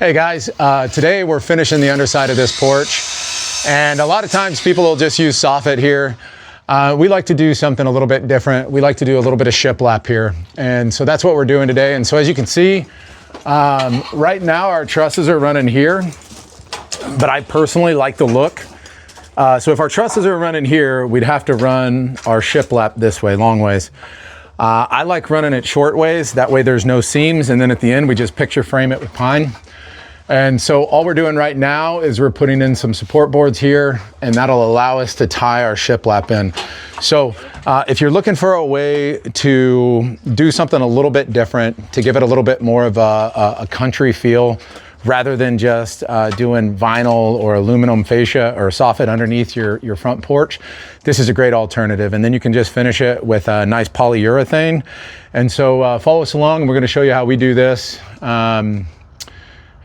Hey guys, today we're finishing the underside of this porch, and a lot of times people will just use soffit here. We like to do something a little bit different. We like to do a little bit of shiplap here, and so that's what we're doing today. And so as you can see, right now our trusses are running here, but I personally like the look. So if our trusses are running here, we'd have to run our shiplap this way, long ways. I like running it short ways, that way there's no seams, and then at the end we just picture frame it with pine. And so all we're doing right now is we're putting in some support boards here, and that'll allow us to tie our shiplap in. So if you're looking for a way to do something a little bit different, to give it a little bit more of a country feel, rather than just doing vinyl or aluminum fascia or soffit underneath your front porch, this is a great alternative. And then you can just finish it with a nice polyurethane. And so follow us along, and we're gonna show you how we do this.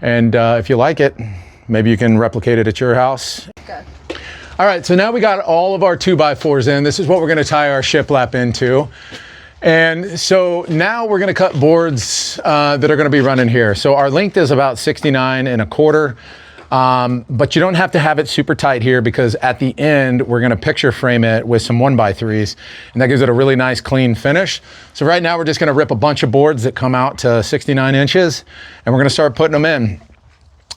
And if you like it, maybe you can replicate it at your house. Okay. All right, so now we got all of our 2x4s in. This is what we're gonna tie our shiplap into. And so now we're gonna cut boards that are gonna be running here. So our length is about 69 1/4, but you don't have to have it super tight here, because at the end, we're gonna picture frame it with some 1x3s, and that gives it a really nice clean finish. So right now we're just gonna rip a bunch of boards that come out to 69 inches, and we're gonna start putting them in.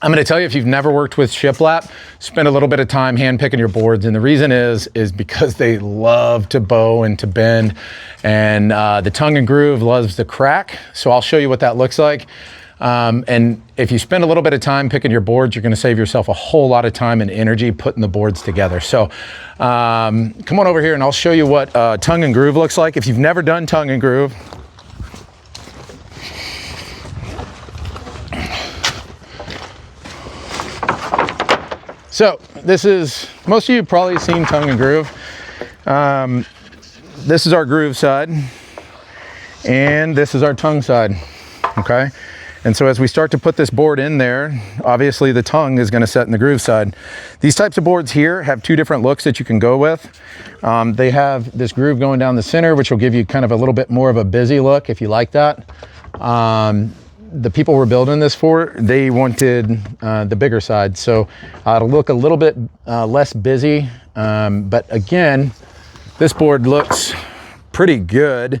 I'm gonna tell you, if you've never worked with shiplap, spend a little bit of time hand picking your boards. And the reason is because they love to bow and to bend, and the tongue and groove loves to crack. So I'll show you what that looks like. And if you spend a little bit of time picking your boards, you're gonna save yourself a whole lot of time and energy putting the boards together. So come on over here and I'll show you what tongue and groove looks like. If you've never done tongue and groove, so this is, most of you have probably seen tongue and groove. This is our groove side, and this is our tongue side, okay? And so as we start to put this board in there, obviously the tongue is gonna set in the groove side. These types of boards here have two different looks that you can go with. They have this groove going down the center, which will give you kind of a little bit more of a busy look if you like that. The people we're building this for, they wanted the bigger side. So it'll look a little bit less busy. But again, this board looks pretty good.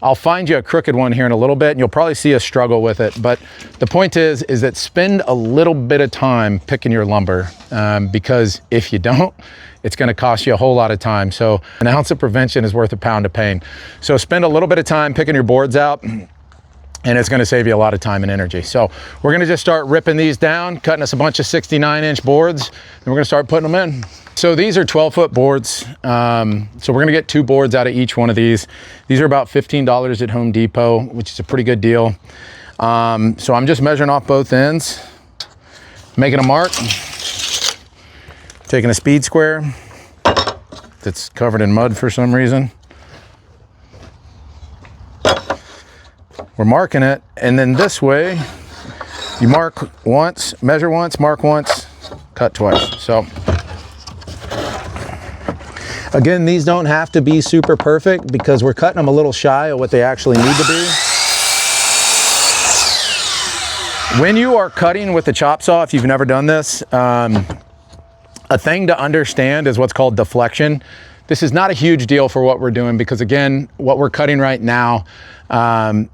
I'll find you a crooked one here in a little bit, and you'll probably see us struggle with it. But the point is that spend a little bit of time picking your lumber, because if you don't, it's gonna cost you a whole lot of time. So an ounce of prevention is worth a pound of pain. So spend a little bit of time picking your boards out, and it's gonna save you a lot of time and energy. So we're gonna just start ripping these down, cutting us a bunch of 69-inch boards, and we're gonna start putting them in. So these are 12-foot boards. So we're gonna get 2 boards out of each one of these. These are about $15 at Home Depot, which is a pretty good deal. So I'm just measuring off both ends, making a mark, taking a speed square that's covered in mud for some reason. We're marking it, and then this way, you mark once, measure once, mark once, cut twice. So, again, these don't have to be super perfect, because we're cutting them a little shy of what they actually need to be. When you are cutting with the chop saw, if you've never done this, a thing to understand is what's called deflection. This is not a huge deal for what we're doing, because again, what we're cutting right now,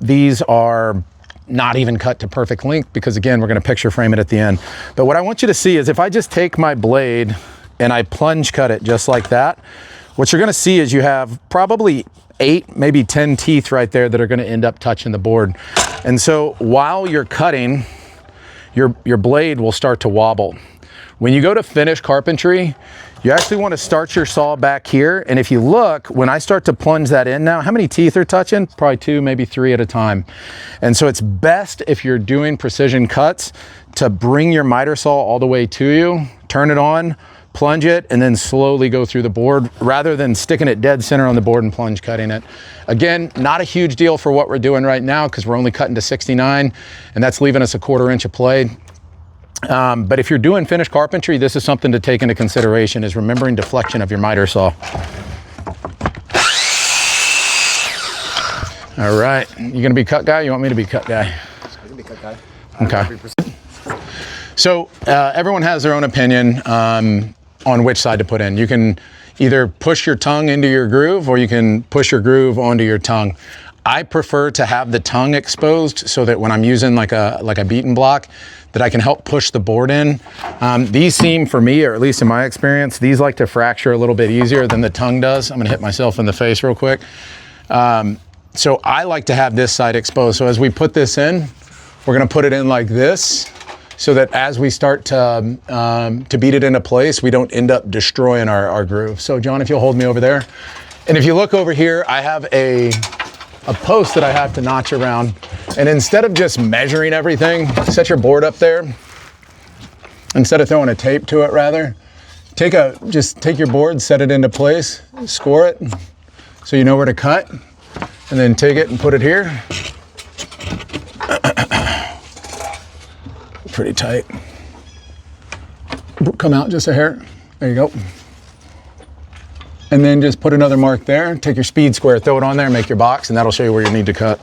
these are not even cut to perfect length, because again, we're gonna picture frame it at the end. But what I want you to see is if I just take my blade and I plunge cut it just like that, what you're gonna see is you have probably 8, maybe 10 teeth right there that are gonna end up touching the board. And so while you're cutting, your blade will start to wobble. When you go to finish carpentry, you actually want to start your saw back here. And if you look, when I start to plunge that in now, how many teeth are touching? Probably 2, maybe 3 at a time. And so it's best, if you're doing precision cuts, to bring your miter saw all the way to you, turn it on, plunge it, and then slowly go through the board, rather than sticking it dead center on the board and plunge cutting it. Again, not a huge deal for what we're doing right now, because we're only cutting to 69, and that's leaving us a 1/4 inch of play. But if you're doing finished carpentry, this is something to take into consideration, is remembering deflection of your miter saw. All right, you gonna be cut guy? You want me to be cut guy? I can be cut guy. Okay. So everyone has their own opinion on which side to put in. You can either push your tongue into your groove, or you can push your groove onto your tongue. I prefer to have the tongue exposed so that when I'm using like a beaten block, that I can help push the board in. These seem, for me, or at least in my experience, these like to fracture a little bit easier than the tongue does. I'm gonna hit myself in the face real quick. So I like to have this side exposed. So as we put this in, we're gonna put it in like this, so that as we start to beat it into place, we don't end up destroying our groove. So John, if you'll hold me over there. And if you look over here, I have a post that I have to notch around. And instead of just measuring everything, set your board up there. Instead of throwing a tape to it, rather, just take your board, set it into place, score it, so you know where to cut, and then take it and put it here. Pretty tight. Come out just a hair. There you go. And then just put another mark there. Take your speed square, throw it on there, make your box, and that'll show you where you need to cut.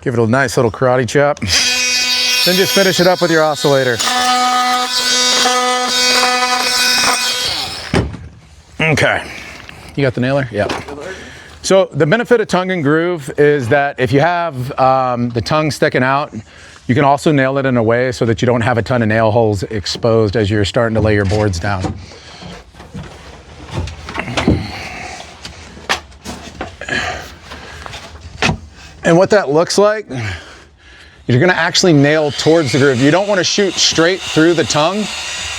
Give it a nice little karate chop. Then just finish it up with your oscillator. Okay. You got the nailer? Yeah. So the benefit of tongue and groove is that if you have the tongue sticking out, you can also nail it in a way so that you don't have a ton of nail holes exposed as you're starting to lay your boards down. And what that looks like, you're gonna actually nail towards the groove. You don't wanna shoot straight through the tongue.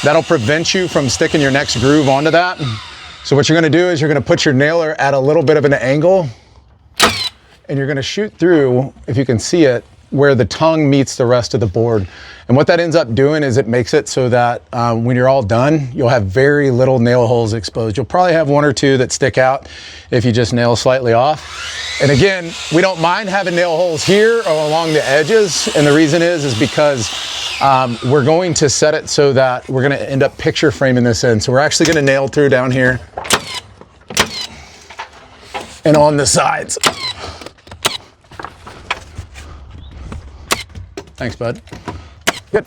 That'll prevent you from sticking your next groove onto that. So what you're gonna do is you're gonna put your nailer at a little bit of an angle, and you're gonna shoot through, if you can see it, where the tongue meets the rest of the board. And what that ends up doing is it makes it so that when you're all done, you'll have very little nail holes exposed. You'll probably have one or two that stick out if you just nail slightly off. And again, we don't mind having nail holes here or along the edges. And the reason is because we're going to set it so that we're gonna end up picture framing this in. So we're actually gonna nail through down here and on the sides. Thanks, bud. Good.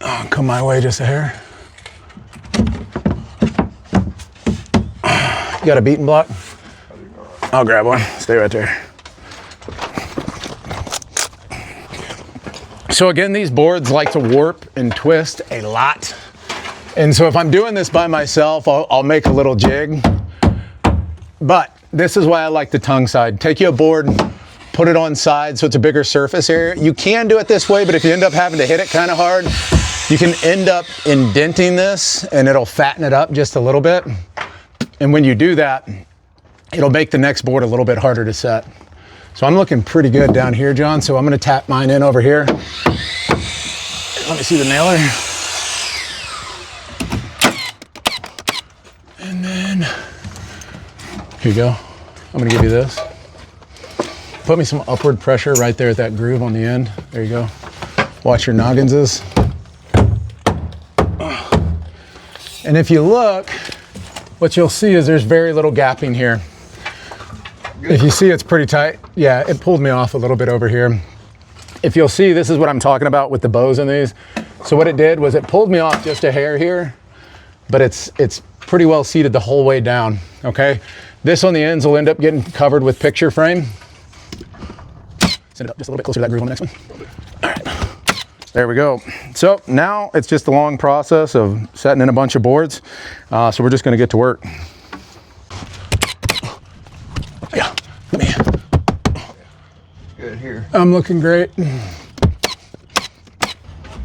Oh, come my way just a hair. You got a beaten block? I'll grab one. Stay right there. So again, these boards like to warp and twist a lot. And so if I'm doing this by myself, I'll make a little jig. But this is why I like the tongue side. Take you a board, put it on side so it's a bigger surface area. You can do it this way, but if you end up having to hit it kind of hard, you can end up indenting this and it'll fatten it up just a little bit. And when you do that, it'll make the next board a little bit harder to set. So I'm looking pretty good down here, John. So I'm gonna tap mine in over here. Let me see the nailer. And then, here you go. I'm gonna give you this. Put me some upward pressure right there at that groove on the end. There you go. Watch your nogginses. And if you look, what you'll see is there's very little gapping here. If you see, it's pretty tight. Yeah, it pulled me off a little bit over here. If you'll see, this is what I'm talking about with the bows in these. So what it did was it pulled me off just a hair here, but it's pretty well seated the whole way down, okay? This on the ends will end up getting covered with picture frame. Send it up just a little bit closer to that groove on the next one. All right, there we go. So now it's just a long process of setting in a bunch of boards. So we're just gonna get to work. Yeah, let me. Good here. I'm looking great.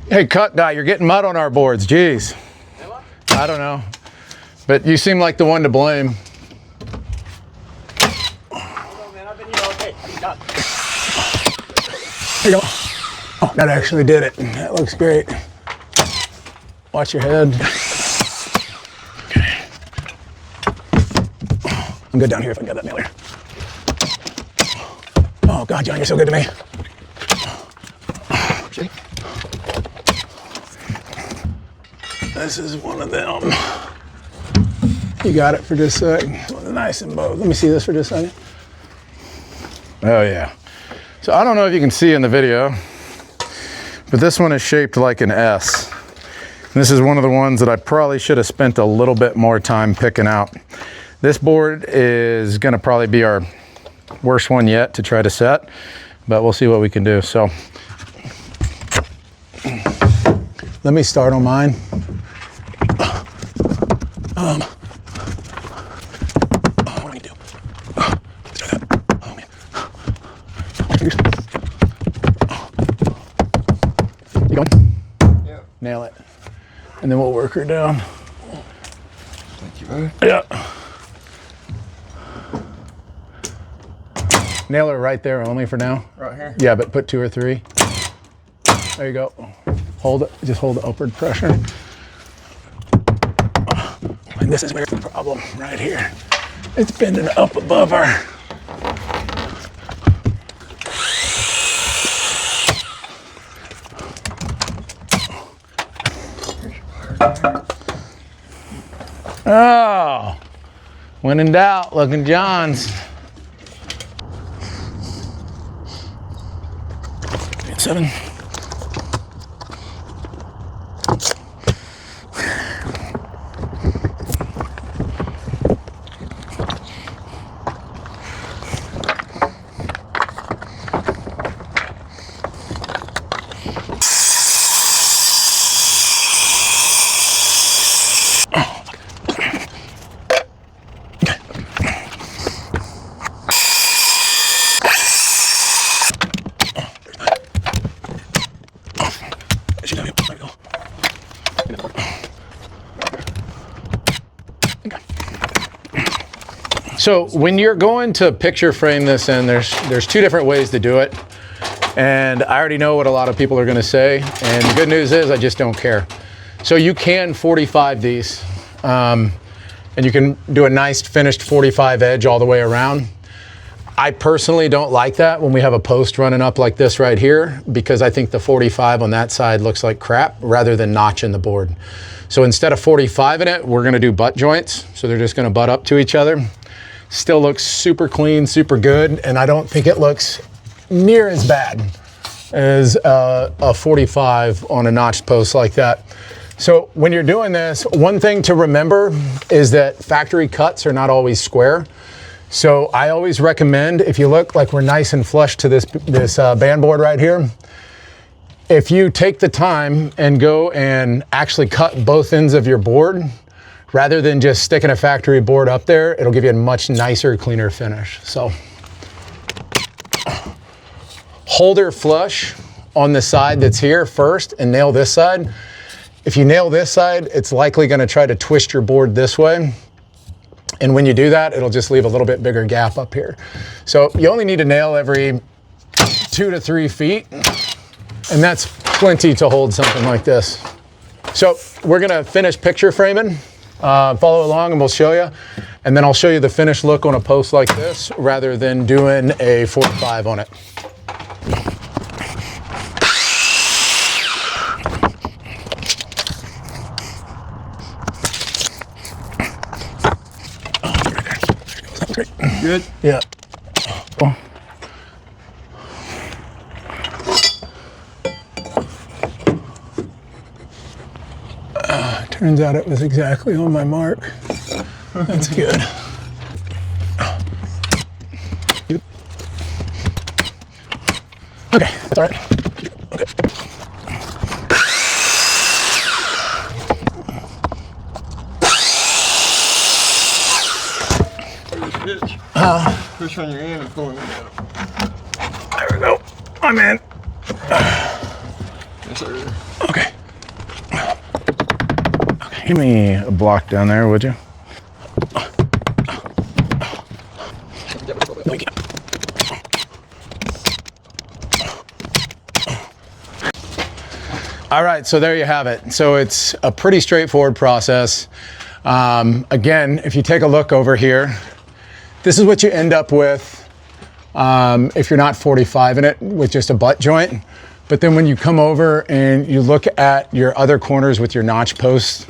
Hey, cut guy, you're getting mud on our boards, jeez. I don't know. But you seem like the one to blame. Oh, man, I've been here all day. Here you go. Oh, that actually did it. That looks great. Watch your head. I'm good down here if I can get that nailer. Oh God, John, you're so good to me. This is one of them. You got it for just a sec. Nice and both. Let me see this for just a second. Oh yeah. So I don't know if you can see in the video, but this one is shaped like an S. This is one of the ones that I probably should have spent a little bit more time picking out. This board is gonna probably be our worst one yet to try to set, but we'll see what we can do. So let me start on mine. What do we do? Let's try that. Oh man. You going? Yeah. Nail it. And then we'll work her down. Thank you, bud. Yeah. Nail her right there only for now. Right here? Yeah, but put 2 or 3. There you go. Hold it. Just hold the upward pressure. And this is where the problem right here. It's bending up above her. Oh, when in doubt, look in John's. 7. So when you're going to picture frame this in, there's 2 different ways to do it. And I already know what a lot of people are gonna say. And the good news is I just don't care. So you can 45 these. And you can do a nice finished 45 edge all the way around. I personally don't like that when we have a post running up like this right here, because I think the 45 on that side looks like crap rather than notching the board. So instead of 45 in it, we're gonna do butt joints. So they're just gonna butt up to each other. Still looks super clean, super good, and I don't think it looks near as bad as a 45 on a notched post like that. So when you're doing this, one thing to remember is that factory cuts are not always square. So I always recommend, if you look like we're nice and flush to this band board right here, if you take the time and go and actually cut both ends of your board, rather than just sticking a factory board up there, it'll give you a much nicer, cleaner finish. So hold her flush on the side that's here first and nail this side. If you nail this side, it's likely gonna try to twist your board this way. And when you do that, it'll just leave a little bit bigger gap up here. So you only need to nail every 2 to 3 feet, and that's plenty to hold something like this. So we're gonna finish picture framing. Follow along and we'll show you. And then I'll show you the finished look on a post like this rather than doing a 45 on it. Good? Yeah. Oh. Turns out it was exactly on my mark. That's good. Okay, that's all right. Okay. Push on your hand and pull it out. There we go. I'm in. Yes, sir. Okay. Okay, give me a block down there, would you? All right, so there you have it. So it's a pretty straightforward process. Again, if you take a look over here, This is what you end up with if you're not 45 in it, with just a butt joint. But then when you come over and you look at your other corners with your notch posts,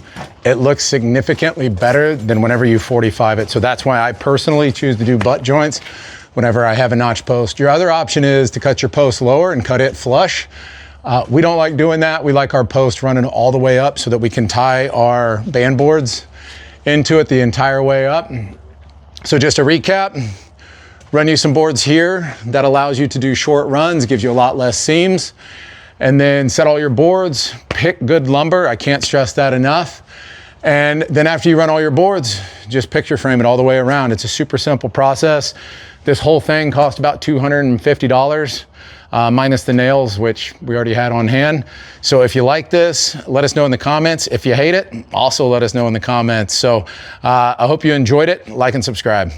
it looks significantly better than whenever you 45 it. So that's why I personally choose to do butt joints whenever I have a notch post. Your other option is to cut your post lower and cut it flush. We don't like doing that. We like our post running all the way up so that we can tie our band boards into it the entire way up. So just to recap, run you some boards here. That allows you to do short runs, gives you a lot less seams. And then set all your boards, pick good lumber. I can't stress that enough. And then after you run all your boards, just picture frame it all the way around. It's a super simple process. This whole thing cost about $250, minus the nails, which we already had on hand. So if you like this, let us know in the comments. If you hate it, also let us know in the comments. So I hope you enjoyed it. Like and subscribe.